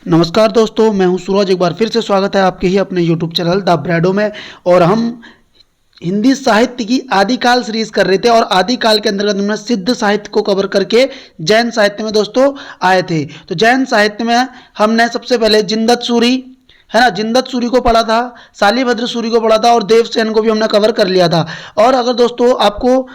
नमस्कार दोस्तों, मैं हूं सूरज। एक बार फिर से स्वागत है आपके ही अपने YouTube चैनल द ब्रैडो में। और हम हिंदी साहित्य की आदिकाल सीरीज कर रहे थे और आदिकाल के अंतर्गत हमने सिद्ध साहित्य को कवर करके जैन साहित्य में दोस्तों आए थे। तो जैन साहित्य में हमने सबसे पहले जिनदत्त सूरी है ना, जिनदत्त सूरी को पढ़ा था, शालिभद्र सूरी को पढ़ा था और देवसेन को भी हमने कवर कर लिया था। और अगर दोस्तों आपको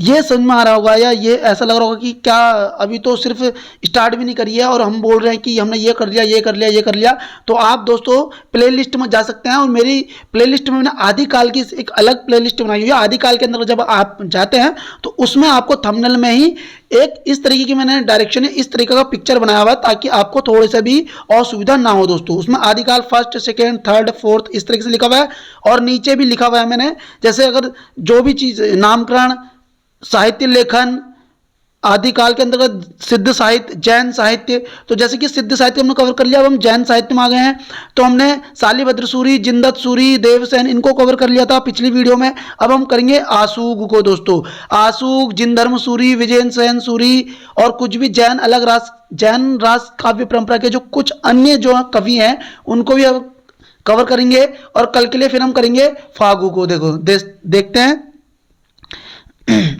ये समझ में आ रहा होगा या ये ऐसा लग रहा होगा कि क्या अभी तो सिर्फ स्टार्ट भी नहीं करी है और हम बोल रहे हैं कि हमने ये कर लिया, ये कर लिया, ये कर लिया, तो आप दोस्तों प्लेलिस्ट में जा सकते हैं। और मेरी प्लेलिस्ट में मैंने आदिकाल की एक अलग प्लेलिस्ट बनाई हुई है। आदिकाल के अंदर जब आप जाते हैं तो उसमें आपको थंबनेल में ही एक इस तरीके की मैंने डायरेक्शन है, इस तरीके का पिक्चर बनाया हुआ ताकि आपको थोड़े से भी असुविधा ना हो दोस्तों। उसमें आदिकाल फर्स्ट, सेकेंड, थर्ड, फोर्थ इस तरीके से लिखा हुआ है और नीचे भी लिखा हुआ है मैंने, जैसे अगर जो भी चीज़ नामकरण, साहित्य लेखन, आदिकाल के अंतर्गत सिद्ध साहित्य, जैन साहित्य, तो जैसे कि सिद्ध साहित्य हमने कवर कर लिया, अब हम जैन साहित्य में आ गए हैं। तो हमने शालिभद्र सूरी, जिनदत्त सूरी, देवसेन इनको कवर कर लिया था पिछली वीडियो में। अब हम करेंगे आशुग को दोस्तों। आशुग, जिनधर्म सूरी, विजयसेन सूरी और कुछ भी जैन अलग जैन रास काव्य परंपरा के जो कुछ अन्य जो कवि हैं उनको भी अब कवर करेंगे। और कल के लिए फिर हम करेंगे फागु को। देखते हैं।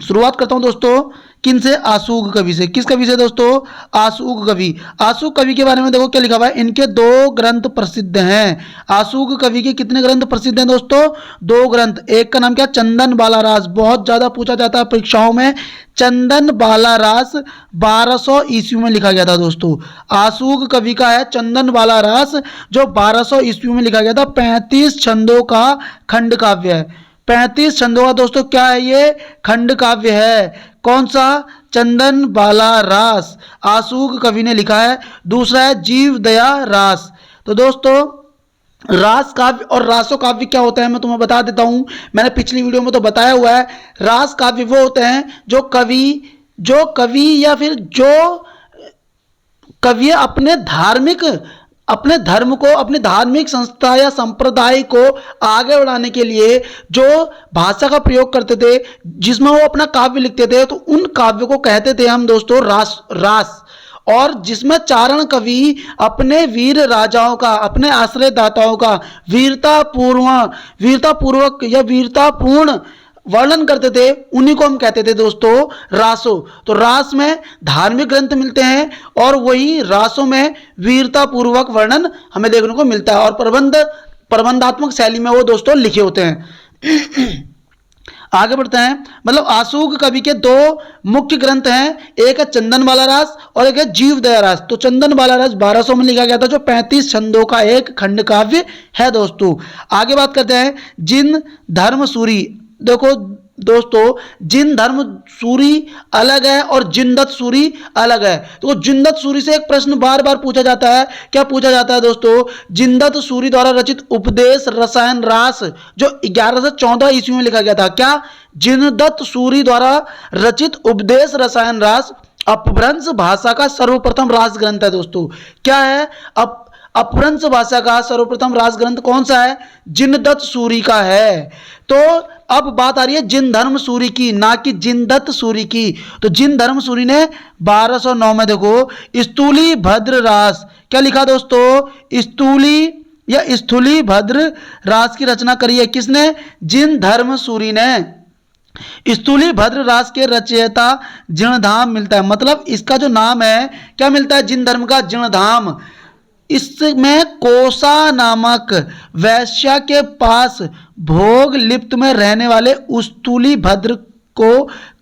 शुरुआत करता हूं दोस्तों किन से, आशुग कवि से। किस कवि से दोस्तों? आशुग कवि। आशुग कवि के बारे में देखो क्या लिखा हुआ है, इनके 2 ग्रंथ प्रसिद्ध हैं। आशुग कवि के कितने ग्रंथ प्रसिद्ध हैं दोस्तों? 2 ग्रंथ। एक का नाम क्या? चंदन बाला रास। बहुत ज्यादा पूछा जाता है परीक्षाओं में। चंदन बाला रास 1200 ईस्वी में लिखा गया था दोस्तों। आशुग कवि का है चंदन बाला रास जो 1200 ईस्वी में लिखा गया था। 35 छंदों का खंड काव्य है। 35 छंदों का दोस्तों क्या है? ये खंड काव्य है। कौन सा? चंदन बाला रास आशुग कवि ने लिखा है। दूसरा है जीव दया रास। तो दोस्तों रास काव्य और रासो काव्य क्या होता है मैं तुम्हें बता देता हूं। मैंने पिछली वीडियो में तो बताया हुआ है। रास काव्य वो होते हैं जो कवि या फिर जो कवि अपने धर्म को, अपने धार्मिक संस्था या संप्रदाय को आगे बढ़ाने के लिए जो भाषा का प्रयोग करते थे, जिसमें वो अपना काव्य लिखते थे, तो उन काव्य को कहते थे हम दोस्तों रास। और जिसमें चारण कवि अपने वीर राजाओं का, अपने आश्रयदाताओं का वीरतापूर्वक या वीरतापूर्ण वर्णन करते थे, उन्हीं को हम कहते थे दोस्तों रासो। तो रास में धार्मिक ग्रंथ मिलते हैं और वही रासों में वीरता पूर्वक वर्णन हमें देखने को मिलता है और प्रबंधात्मक शैली में वो दोस्तों लिखे होते हैं। आगे बढ़ते हैं। मतलब आशुग कवि के 2 मुख्य ग्रंथ हैं, एक है चंदन बाला रास और एक है जीव दया रास। तो चंदन बाला रास 1200 में लिखा गया था जो 35 छंदों का एक खंड काव्य है दोस्तों। आगे बात करते हैं जिन धर्म सूरी। देखो दोस्तों जिन धर्म सूरी अलग है और जिनदत्त सूरी अलग है। तो जिनदत्त सूरी से एक प्रश्न बार बार पूछा जाता है। क्या पूछा जाता है दोस्तों? जिनदत्त सूरी द्वारा रचित उपदेश रसायन रास जो 1114 ईस्वी में लिखा गया था। क्या? जिनदत्त सूरी द्वारा रचित उपदेश रसायन रास अपभ्रंश भाषा का सर्वप्रथम रास ग्रंथ है दोस्तों। क्या है? अपभ्रंश भाषा का सर्वप्रथम रास ग्रंथ कौन सा है? जिनदत्त सूरी का है। तो अब बात आ रही है जिन धर्म सूरी की, ना कि जिनदत्त सूरी की। तो जिन धर्म सूरी ने 1209 में देखो स्थूली भद्र रास, क्या लिखा दोस्तों? स्थूली भद्र रास की रचना करी है। किसने? जिन धर्म सूरी ने। स्थूली भद्र रास के रचयिता जिणधाम मिलता है। मतलब इसका जो नाम है क्या मिलता है? जिन धर्म का जिणधाम। इसमें कोसा नामक वैश्या के पास भोग लिप्त में रहने वाले स्थूली भद्र को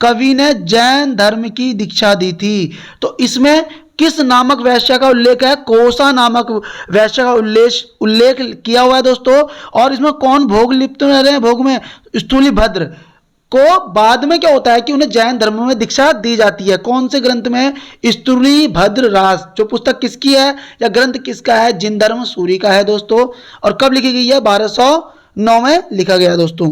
कवि ने जैन धर्म की दीक्षा दी थी। तो इसमें किस नामक वैश्या का उल्लेख है? कोसा नामक वैश्या का उल्लेख किया हुआ है दोस्तों। और इसमें कौन भोग लिप्त में रहे हैं? भोग में स्थूली भद्र को बाद में क्या होता है कि उन्हें जैन धर्म में दीक्षा दी जाती है। कौन से ग्रंथ में? स्थूली भद्र रास। जो पुस्तक किसकी है या ग्रंथ किसका है? जिन धर्म सूरी का है दोस्तों। और कब लिखी गई है? 1209 में लिखा गया दोस्तों।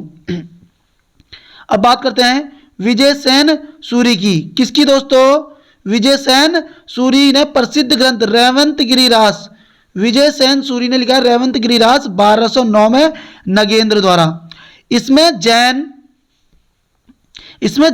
अब बात करते हैं विजयसेन सूरी की। किसकी दोस्तों? विजयसेन सूरी ने प्रसिद्ध ग्रंथ रेवंतगिरी रास, विजयसेन सूरी ने लिखा रेवंतगिरी रास 1209 में नगेंद्र द्वारा। इसमें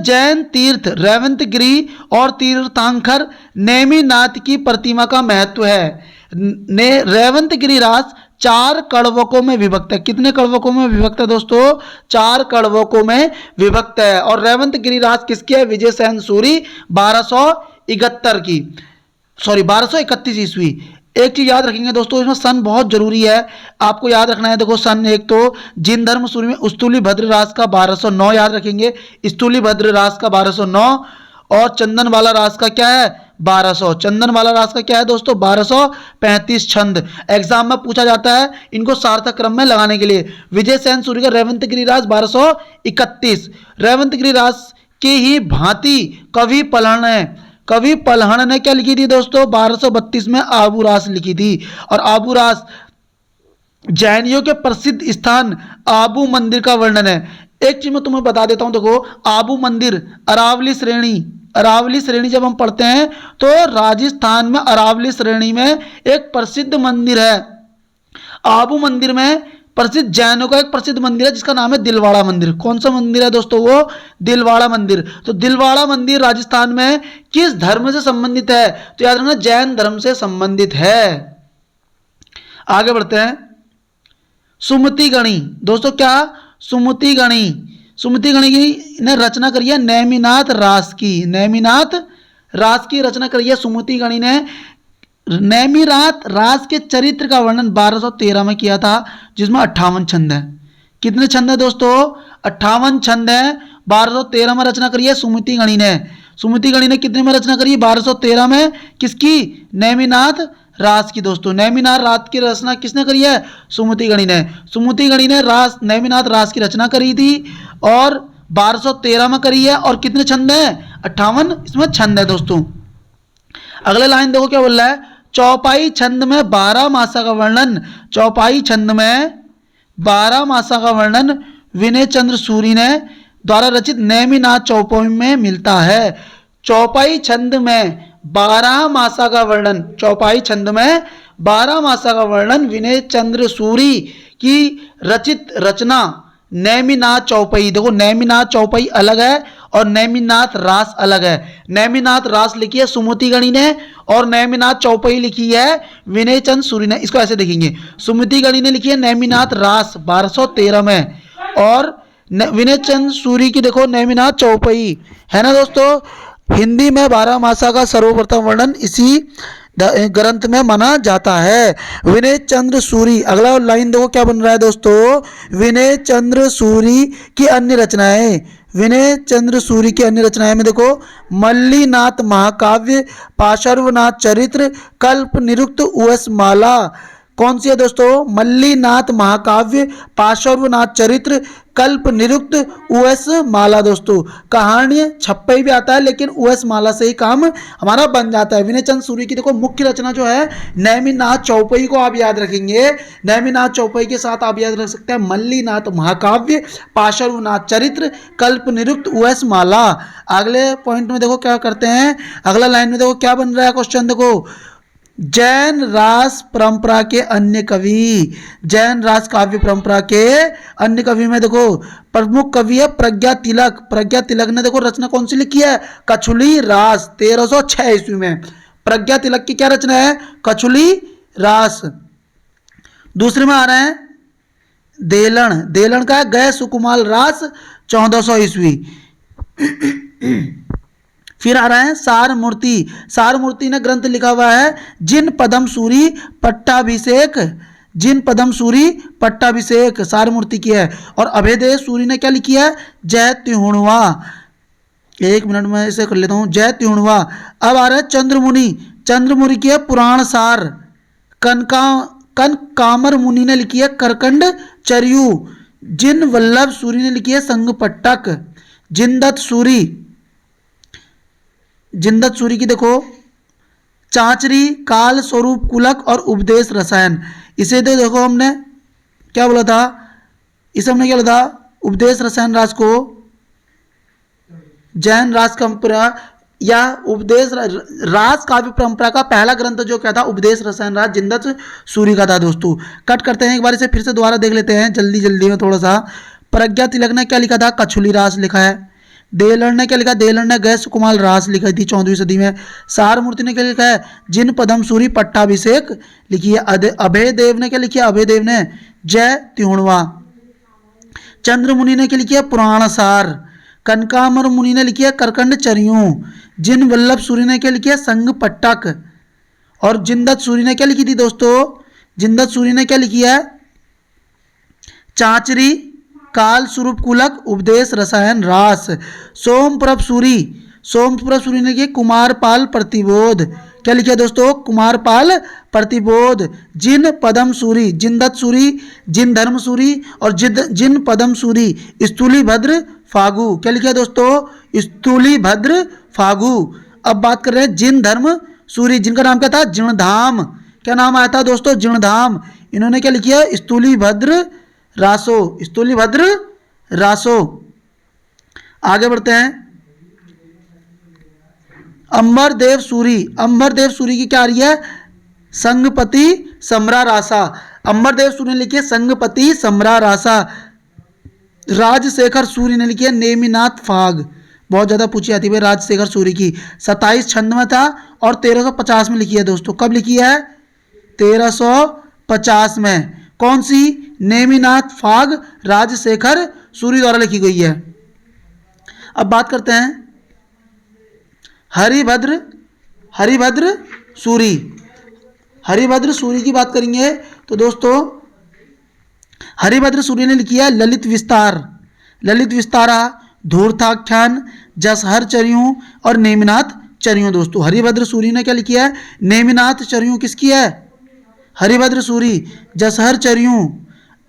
जैन तीर्थ रेवंतगिरी और तीर्थंकर नेमिनाथ की प्रतिमा का महत्व है। ने रेवंतगिरी रास 4 कड़वकों में विभक्त है। कितने कड़वकों में विभक्त है दोस्तों? 4 कड़वकों में विभक्त है। और रेवंतगिरी रास किसकी है? विजय सेन सूरी 1271 की, सॉरी 1231 ईस्वी। एक चीज याद रखेंगे दोस्तों, इसमें सन बहुत जरूरी है, आपको याद रखना है। देखो सन, एक तो जिन धर्म सूरी में स्तूली भद्र रास का 1209 याद रखेंगे, स्तूली भद्र रास का 1209, और चंदन वाला रास का क्या है? 1200। चंदन वाला रास का क्या है दोस्तों? 1235 छंद। एग्जाम में पूछा जाता है इनको सार्थक क्रम में लगाने के लिए। विजय सेन सूरी का रेवंतगिरी रास 1231। रेवंतगिरी रास की ही भांति कवि पलहण ने क्या लिखी थी दोस्तों? 1232 में आबू रास लिखी थी। और आबू रास जैनियों के प्रसिद्ध स्थान आबू मंदिर का वर्णन है। एक चीज मैं तुम्हें बता देता हूं, देखो आबू मंदिर अरावली श्रेणी जब हम पढ़ते हैं तो राजस्थान में अरावली श्रेणी में एक प्रसिद्ध मंदिर है। आबू मंदिर में प्रसिद्ध जैनों का एक प्रसिद्ध मंदिर है जिसका नाम है दिलवाड़ा मंदिर। कौन सा मंदिर है दोस्तों? वो दिलवाड़ा मंदिर। तो दिलवाड़ा मंदिर राजस्थान में किस धर्म से संबंधित है? तो याद रखना जैन धर्म से संबंधित है। आगे बढ़ते हैं। सुमति गणी दोस्तों, क्या? सुमति गणी की ने रचना करी है नेमिनाथ रास की। नेमिनाथ रास की रचना करी है सुमति गणी ने। नेमिनाथ रास के चरित्र का वर्णन 1213 में किया था, जिसमें 58 छंद है। कितने छंद है दोस्तों? 58 छंद है। 1213 में रचना करी है सुमति गणी ने। सुमति गणी ने कितने में रचना करी? 1213 में। किसकी? नेमिनाथ रास की दोस्तों। नेमिनाथ रास की रचना किसने करी है? सुमति गणी ने। सुमति गणी ने नेमिनाथ रास की रचना करी थी और 1213 में करी है। और कितने छंद हैं? 58 इसमें छंद है दोस्तों। अगले लाइन देखो क्या बोल रहा है? चौपाई छंद में 12 मासा का वर्णन। चौपाई छंद में 12 मासा का वर्णन विनय चंद्र सूरी ने द्वारा रचित नेमिनाथ चौपाई में मिलता है। चौपाई छंद में 12 मासा का वर्णन, चौपाई छंद में 12 मासा का वर्णन विनय चंद्र सूरी की रचित रचना नेमिनाथ चौपाई। देखो नेमिनाथ चौपाई अलग है और नेमिनाथ रास अलग है। नेमिनाथ रास लिखी है सुमति गणी ने और नेमिनाथ चौपाई लिखी है विनय चंद्र सूरी ने। इसको ऐसे देखेंगे, सुमति गणी ने लिखी है नेमिनाथ रास 1213 में और विनय चंद्र सूरी की देखो नेमिनाथ चौपाई है ना दोस्तों। हिंदी में 12 मासा का सर्वप्रथम वर्णन इसी ग्रंथ में माना जाता है। विनय चंद्र सूरी, अगला लाइन देखो क्या बन रहा है दोस्तों? विनय चंद्र सूरी की अन्य रचनाएं। विनय चंद्र सूरी की अन्य रचनाएं में देखो मल्लीनाथ महाकाव्य, पार्श्वनाथ चरित्र, कल्प निरुक्त उवस माला। कौन सी है दोस्तों? मल्लीनाथ महाकाव्य, पार्श्वनाथ चरित्र, कल्प निरुक्त उवस माला। दोस्तों कहानी छप्पई भी आता है लेकिन उवस माला से ही काम हमारा बन जाता है। विनय चंद्र सूरी की देखो मुख्य रचना जो है नेमिनाथ चौपाई को आप याद रखेंगे। नेमिनाथ चौपाई के साथ आप याद रख सकते हैं मल्लीनाथ महाकाव्य, पार्श्वनाथ चरित्र, कल्प निरुक्त उवस माला। अगले पॉइंट में देखो क्या करते हैं, अगला लाइन में देखो क्या बन रहा है क्वेश्चन। देखो जैन रास परंपरा के अन्य कवि। जैन रास काव्य परंपरा के अन्य कवि में देखो प्रमुख कवि है प्रज्ञा तिलक। प्रज्ञा तिलक ने देखो रचना कौन सी लिखी है? कछुली रास 1306 ईस्वी में। प्रज्ञा तिलक की क्या रचना है? कछुली रास। दूसरे में आ रहे हैं देलन। देलन का है गय सुकुमाल रास 1400 ईस्वी। फिर आ रहा है सार मूर्ति। सार मूर्ति ने ग्रंथ लिखा हुआ है जिन पदम सूरी पट्टाभिषेक। जिन पदम सूरी पट्टाभिषेक सार मूर्ति की है। और अभेदेव सूरी ने क्या लिखी है? जय त्रिहुणवा। एक मिनट में इसे कर लेता हूं, जय त्रिहुणवा। अब आ रहा है चंद्रमुनि। चंद्रमुनि की है पुराण सार। कनकामर मुनि ने लिखी है करकंड चर्यु। जिन वल्लभ सूरी ने लिखी है संगपट्टक। जिंदत सूरी की देखो चांचरी, काल स्वरूप कुलक और उपदेश रसायन। इसे तो देखो हमने क्या बोला था? इसे हमने क्या बोला था? उपदेश रसायन रास को जैन रास परंपरा या उपदेश रास काव्य परंपरा का पहला ग्रंथ जो क्या था? उपदेश रसायन रास जिंदत सूरी का था। दोस्तों कट करते हैं, एक बार इसे फिर से दोबारा देख लेते हैं जल्दी जल्दी में थोड़ा सा। प्रज्ञा तिलक ने क्या लिखा था? कछुली रास लिखा है। देलड़ ने क्या लिखा, देलड़ ने गए सुकुमार रास लिखी थी 14वीं सदी में। सारमूर्ति ने क्या लिखा है, जिन पदम सूरी पट्टाभिषेक लिखी है। अभय देव ने क्या लिखी है, अभय देव ने जय त्योणवा। चंद्र मुनि ने क्या लिखी है, पुराण सार। कनकामर मुनि ने लिखी है करकंड चरियों। जिन वल्लभ सूरी ने क्या लिखी है, संग पट्टक। और जिनदत्त सूरी ने क्या लिखी थी दोस्तों, जिनदत्त सूरी ने क्या लिखी है, चांचरी, काल स्वरूप कुलक, उपदेश रसायन रास। सोमप्रभ सूरी, सोमप्रभ सूरी ने लिखी कुमारपाल प्रतिबोध। क्या लिखा दोस्तों, कुमारपाल प्रतिबोध। जिन पदम सूरी, जिनदत्त सूरी, जिन धर्म सूरी और जिन पदम सूरी स्थूली भद्र फागु। क्या लिखा दोस्तों, स्थूली भद्र फागु। अब बात कर रहे हैं जिन धर्म सूरी, जिनका नाम क्या था, जिणधाम। क्या नाम आया था दोस्तों, जिणधाम। इन्होंने क्या लिखी है, स्थूली भद्र रासो, स्थूली भद्र रासो। आगे बढ़ते हैं। अंबरदेव सूरी, अंबरदेव सूरी की क्या आ रही है, संगपति समरा रासा। अंबरदेव सूरी ने लिखी है संगपति समरा रासा। राजशेखर सूरी ने लिखी है नेमिनाथ फाग। बहुत ज़्यादा पूछी जाती है भाई राजशेखर सूरी की। 27 छंद में था और 1350 में लिखी है दोस्तों। कब लिखी है, 1350 में। कौन सी, नेमिनाथ फाग राजशेखर सूरी द्वारा लिखी गई है। अब बात करते हैं हरिभद्र, हरिभद्र सूरी। हरिभद्र सूरी की बात करेंगे तो दोस्तों हरिभद्र सूरी ने लिखी है ललित विस्तार, ललित विस्तारा, धूर्ताख्यान, जसहर चरियों और नेमिनाथ चरियों। दोस्तों हरिभद्र सूरी ने क्या लिखी है, नेमिनाथ चरियों किसकी है, हरिभद्र सूरी, जसहर चरियों।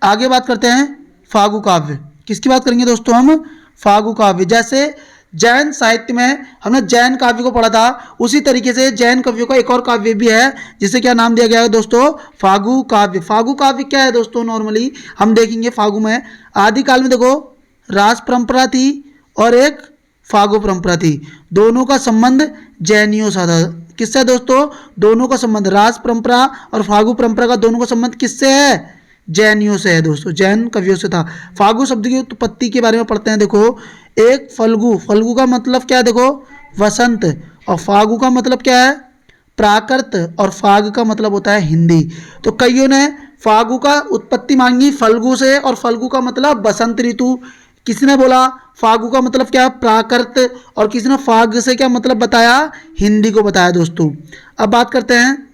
आगे बात करते हैं फागु काव्य। किसकी बात करेंगे दोस्तों हम, फागु काव्य। जैसे जैन साहित्य में हमने जैन काव्य को पढ़ा था, उसी तरीके से जैन कवियों का एक और काव्य भी है जिसे क्या नाम दिया गया है दोस्तों, फागु काव्य। फागु काव्य क्या है दोस्तों, नॉर्मली हम देखेंगे फागु में आदिकाल में देखो रास परंपरा थी और एक फागु परंपरा थी। दोनों का संबंध जैनियों से था। किससे दोस्तों, दोनों का संबंध, रास परंपरा और फागु परंपरा का दोनों का संबंध किससे है, जैनियों से है दोस्तों, जैन कवियों से था। फागु शब्द की उत्पत्ति के बारे में पढ़ते हैं। देखो एक फल्गु, फल्गु का मतलब क्या है देखो, वसंत। और फागु का मतलब क्या है, प्राकृत। और फाग का मतलब होता है हिंदी। तो कईयों ने फागु का उत्पत्ति मांगी फल्गु से और फल्गु का मतलब बसंत ऋतु। किसी ने बोला फागु का मतलब क्या है, प्राकृत। और किसी ने फाग से क्या मतलब बताया, हिंदी को बताया दोस्तों। अब बात करते हैं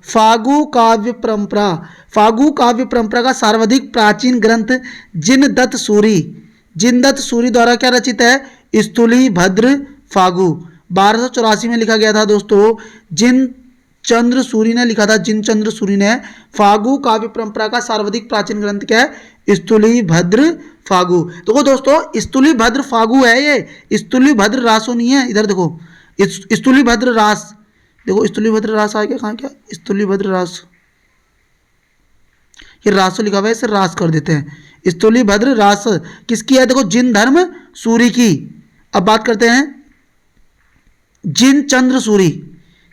फागु काव्य परंपरा। फागु काव्य परंपरा का सर्वाधिक प्राचीन ग्रंथ जिनदत्त सूरी, जिनदत्त सूरी द्वारा क्या रचित है, स्थूली भद्र फागु। 1284 में लिखा गया था दोस्तों। जिन चंद्र सूरी ने लिखा था, जिन चंद्र सूरी ने। फागु काव्य परंपरा का सर्वाधिक प्राचीन ग्रंथ क्या है, स्थूली भद्र फागु। देखो दोस्तों स्थूली भद्र फागु है ये, स्थूली भद्र रासो नहीं है। इधर देखो स्थूली भद्र रास, देखो स्थूली भद्र रास आ गया, कहाँ क्या, स्थूली भद्र रास, ये रासो लिखा हुआ है, इसे रास कर देते हैं। स्थूली भद्र रास किसकी है, देखो जिन धर्म सूरी की। अब बात करते हैं जिन चंद्र सूरी,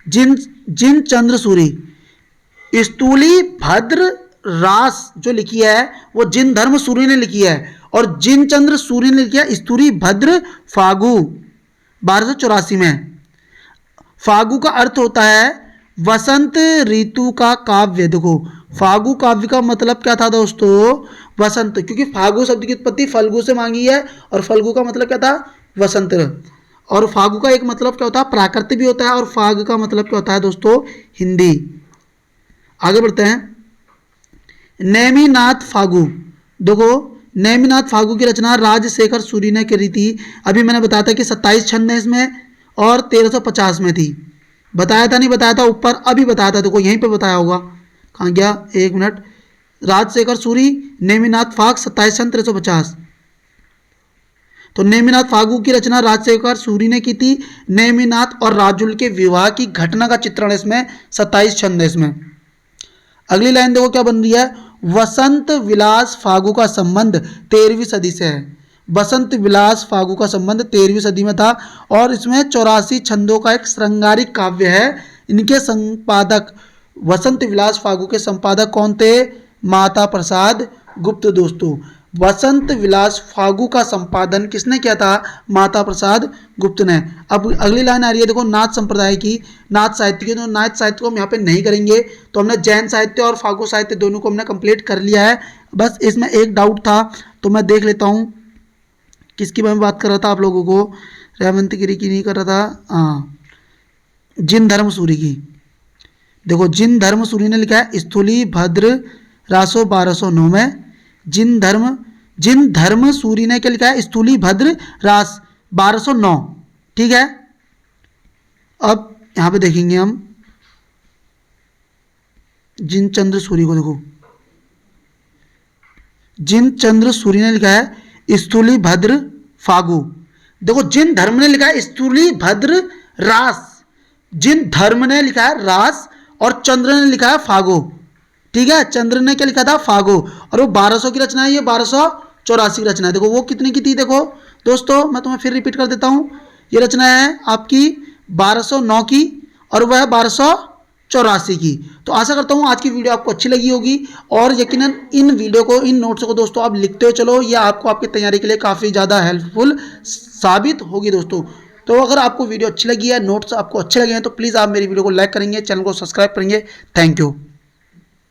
जिन चंद्र सूरी। स्थूली भद्र रास जो लिखी है वो जिन धर्म सूरी ने लिखी है और जिन चंद्र सूरी ने लिखी है स्थूली भद्र फागु 1284 में। फागु का अर्थ होता है वसंत ऋतु का काव्य। देखो फागु काव्य का मतलब क्या था दोस्तों, वसंत। क्योंकि फागु शब्द की उत्पत्ति फल्गु से मांगी है और फल्गु का मतलब क्या था, वसंत। और फागु का एक मतलब क्या होता है, प्राकृत भी होता है। और फाग का मतलब क्या होता है दोस्तों, हिंदी। आगे बढ़ते हैं नेमिनाथ फागु। देखो नेमिनाथ फागु की रचना राजशेखर सूरी ने करी थी। अभी मैंने बताया था कि 27 छंद है इसमें और 1350 में थी। बताया था नहीं बताया था ऊपर, अभी बताया था, देखो यहीं पे बताया होगा, कहाँ गया, एक मिनट। राजशेखर सूरी नेमिनाथ फाग 27 छंद 1350। तो नेमिनाथ फागु की रचना राजशेखर सूरी ने की थी। नेमिनाथ और राजुल के विवाह की घटना का चित्रण इसमें 27 छंद है इसमें। अगली लाइन देखो क्या बन रही है, वसंत विलास फागु का संबंध 13वीं सदी से है। बसंत विलास फागु का संबंध 13वीं सदी में था और इसमें 84 छंदों का एक श्रृंगारिक काव्य है। इनके संपादक, वसंत विलास फागु के संपादक कौन थे, माता प्रसाद गुप्त दोस्तों। वसंत विलास फागू का संपादन किसने किया था? माता प्रसाद गुप्त ने। अब अगली लाइन आ रही है, देखो नाथ संप्रदाय की, नाथ साहित्य की। तो नाथ साहित्य को हम यहाँ पे नहीं करेंगे, तो हमने जैन साहित्य और फागू साहित्य दोनों को हमने कंप्लीट कर लिया है। बस इसमें एक डाउट था, तो मैं देख लेता हूँ किसकी मैं बात कर रहा था आप लोगों को, रेवंत गिरी की नहीं कर रहा था, हाँ जिन धर्म सूरी की। देखो जिन धर्म सूरी ने लिखा है स्थूली भद्र रासो 1209 में, जिन धर्म सूरी ने क्या लिखा है? स्थूली भद्र रास 1209। ठीक है, अब यहां पे देखेंगे हम जिन चंद्र सूरी को। देखो जिन चंद्र सूरी ने लिखा है स्थूली भद्र फागु। देखो जिन धर्म ने लिखा है स्थूली भद्र रास, जिन धर्म ने लिखा है रास और चंद्र ने लिखा है फागो। ठीक है, चंद्र ने क्या लिखा था? फागो। और वो 1200 की रचना है, ये 1284 की रचना है। देखो वो कितने की थी? देखो दोस्तों मैं तुम्हें फिर रिपीट कर देता हूं, ये रचना है आपकी 1209 की और वह है 1284 की। तो आशा करता हूं आज की वीडियो आपको अच्छी लगी होगी, और यकीनन इन वीडियो को, इन नोट्स को दोस्तों आप लिखते हो चलो, यह आपको आपकी तैयारी के लिए काफ़ी ज़्यादा हेल्पफुल साबित होगी दोस्तों। तो अगर आपको वीडियो अच्छी लगी है, नोट्स आपको अच्छे लगे हैं, तो प्लीज़ आप मेरी वीडियो को लाइक करेंगे, चैनल को सब्सक्राइब करेंगे। Thank you.